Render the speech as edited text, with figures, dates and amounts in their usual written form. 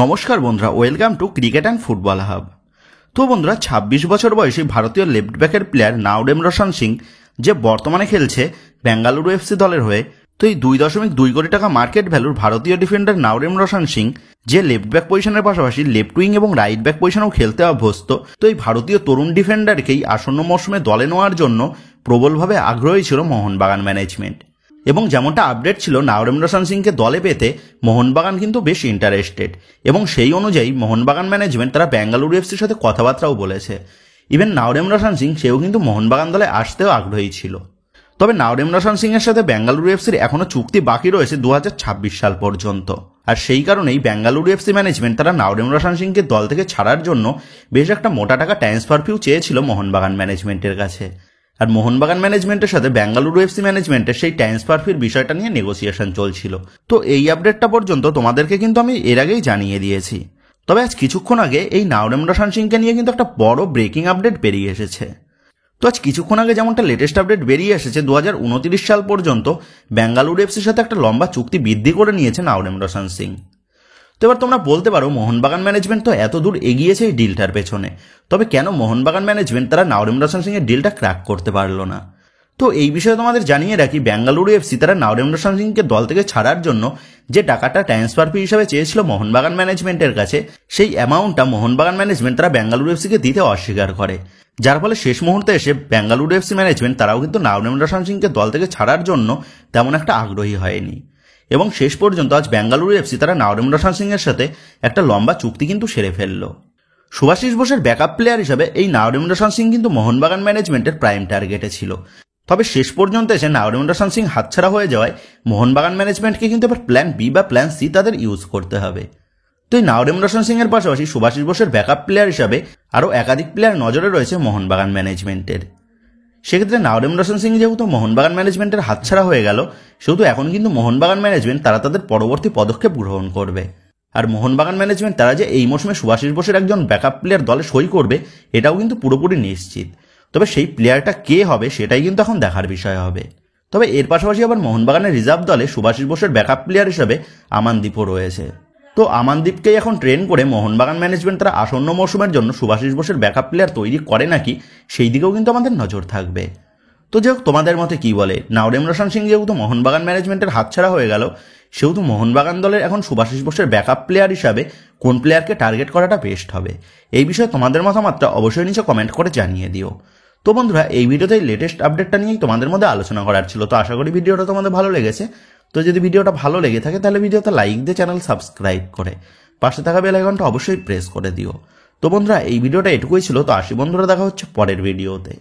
নমস্কার বন্ধুরা, welcome to cricket and football hub. তো বন্ধুরা, ২৬ বছর বয়সী ভারতীয় লেফট ব্যাকের প্লেয়ার নাওরেম রোশন সিং, যে বর্তমানে খেলছে বেঙ্গালুরু এফসি দলের হয়ে, তো এই 2.2 কোটি টাকা মার্কেট ভ্যালুর ভারতীয় ডিফেন্ডার নাওরেম রোশন সিং, যে লেফট ব্যাক পজিশনের পাশাপাশি লেফট উইং এবং রাইট ব্যাক পজিশনেও খেলতে অভ্যস্ত, তো এই ভারতীয় তরুণ ডিফেন্ডারকেই আসন্ন মৌসুমে দলে নেওয়ার জন্য প্রবলভাবে আগ্রহী ছিল মোহনবাগান ম্যানেজমেন্ট। এবং যেমনটা আপডেট ছিল, নাওরেম রোশন সিংকে দলে পেতে মোহনবাগান কিন্তু বেশ ইন্টারেস্টেড, এবং সেই অনুযায়ী মোহনবাগান ম্যানেজমেন্ট তারা বেঙ্গালুরু এফসির সাথে কথাবার্তাও বলেছে। ইভেন নাওরেম রোশন সিং সেও কিন্তু মোহনবাগান দলে আসতেও আগ্রহী ছিল। তবে নাওরেম রোশন সিং এর সাথে বেঙ্গালুরু এফসির এখনও চুক্তি বাকি রয়েছে 2026 সাল পর্যন্ত। আর সেই কারণেই বেঙ্গালুরু এফসি ম্যানেজমেন্ট তারা নাওরেম রোশন সিংকে দল থেকে ছাড়ার জন্য বেশ একটা মোটা টাকা ট্রান্সফার ফিও চেয়েছিল মোহনবাগান ম্যানেজমেন্টের কাছে। আর মোহনবাগান ম্যানেজমেন্টের সাথে বেঙ্গালুরু এফসি ম্যানেজমেন্টের সেই ট্রান্সফার ফির বিষয়টা নিয়ে নেগোসিয়েশন চলছিল। তো এই আপডেটটা পর্যন্ত তোমাদেরকে কিন্তু আমি এর আগেই জানিয়ে দিয়েছি। তবে আজ কিছুক্ষণ আগে এই নাওরেম রোশন সিংকে নিয়ে কিন্তু একটা বড় ব্রেকিং আপডেট বেরিয়ে এসেছে। তো আজ কিছুক্ষণ আগে যেমনটা লেটেস্ট আপডেট বেরিয়ে এসেছে, 2029 সাল পর্যন্ত বেঙ্গালুরু এফসির সাথে একটা লম্বা চুক্তি বৃদ্ধি করে নিয়েছে নাওরেম রোশন সিং। তো এবার তোমরা বলতে পারো, মোহনবাগান ম্যানেজমেন্ট তো এত দূর এগিয়েছে এই ডিলটার পেছনে, তবে কেন মোহনবাগান ম্যানেজমেন্ট তারা নাওরেম রোশন সিং এর ডিলটা ক্র্যাক করতে পারলো না? তো এই বিষয়ে তোমাদের জানিয়ে রাখি, বেঙ্গালুরু এফসি তারা নাওরেম রোশন সিংকে দল থেকে ছাড়ার জন্য যে টাকাটা ট্রান্সফার ফি হিসাবে চেয়েছিল মোহনবাগান ম্যানেজমেন্টের কাছে, সেই অ্যামাউন্টটা মোহনবাগান ম্যানেজমেন্ট তারা বেঙ্গালুরু এফসিকে দিতে অস্বীকার করে, যার ফলে শেষ মুহূর্তে এসে বেঙ্গালুরু এফসি ম্যানেজমেন্ট তারাও কিন্তু নাওরেম রোশন সিংকে দল থেকে ছাড়ার জন্য তেমন একটা আগ্রহী হয়নি। এবং শেষ পর্যন্ত আজ বেঙ্গালুরু এফসি তারা নাওরেম রোশন সিং এর সাথে একটা লম্বা চুক্তি কিন্তু সেরে ফেলল। শুভাশিস বোসের ব্যাকআপ প্লেয়ার হিসাবে এই নাওরেম রোশন সিং কিন্তু মোহনবাগান ম্যানেজমেন্টের প্রাইম টার্গেটে ছিল। তবে শেষ পর্যন্ত এসে নাওরেম রোশন সিং হাতছাড়া হয়ে যাওয়ায় মোহনবাগান ম্যানেজমেন্টকে কিন্তু এবার প্ল্যান বি বা প্ল্যান সি তাদের ইউজ করতে হবে। তো এই নাওরেম রোশন সিং এর পাশাপাশি শুভাশিস বোসের ব্যাকআপ প্লেয়ার হিসাবে আরও একাধিক প্লেয়ার নজরে রয়েছে মোহনবাগান ম্যানেজমেন্টের। সেক্ষেত্রে নাওরেম রোশন সিং যেহেতু মোহনবাগান ম্যানেজমেন্টের হাতছাড়া হয়ে গেল, সেহেতু এখন কিন্তু মোহনবাগান ম্যানেজমেন্ট তারা তাদের পরবর্তী পদক্ষেপ গ্রহণ করবে। আর মোহনবাগান ম্যানেজমেন্ট তারা যে এই মৌসুমে শুভাশিস বোসের একজন ব্যাকআপ প্লেয়ার দলে সই করবে, এটাও কিন্তু পুরোপুরি নিশ্চিত। তবে সেই প্লেয়ারটা কে হবে সেটাই কিন্তু এখন দেখার বিষয় হবে। তবে এর পাশাপাশি আবার মোহনবাগানের রিজার্ভ দলে শুভাশিস বোসের ব্যাকআপ প্লেয়ার হিসাবে আমানদীপও রয়েছে। তো আমানদীপকেই এখন ট্রেন করে মোহনবাগান ম্যানেজমেন্ট তারা আসন্ন মৌসুমের জন্য শুভাশিস বোসের ব্যাকআপ প্লেয়ার তৈরি করে নাকি, সেই দিকেও কিন্তু আমাদের নজর থাকবে। তো যাই হোক, তোমাদের মতে কি বলে? নাওরেম রোশন সিং যেহেতু মোহনবাগান ম্যানেজমেন্টের হাতছাড়া হয়ে গেল, সেহেতু মোহনবাগান দলের এখন শুভাশিস বোসের ব্যাকআপ প্লেয়ার হিসাবে কোন প্লেয়ারকে টার্গেট করাটা বেস্ট হবে? এই বিষয়ে তোমাদের মতামতটা অবশ্যই নিচে কমেন্ট করে জানিয়ে দিও। তো বন্ধুরা, এই ভিডিওতে লেটেস্ট আপডেটটা নিয়েই তোমাদের মধ্যে আলোচনা করার ছিল। তো আশা করি ভিডিওটা তোমাদের ভালো লেগেছে। তো যদি ভিডিওটা ভালো লেগে থাকে তাহলে ভিডিওতে লাইক দিয়ে চ্যানেল সাবস্ক্রাইব করে পাশে থাকা বেল আইকনটা অবশ্যই প্রেস করে দিও। তো বন্ধুরা, এই ভিডিওটা এটুকুই ছিল। তো আসি বন্ধুরা, দেখা হচ্ছে পরের ভিডিওতে।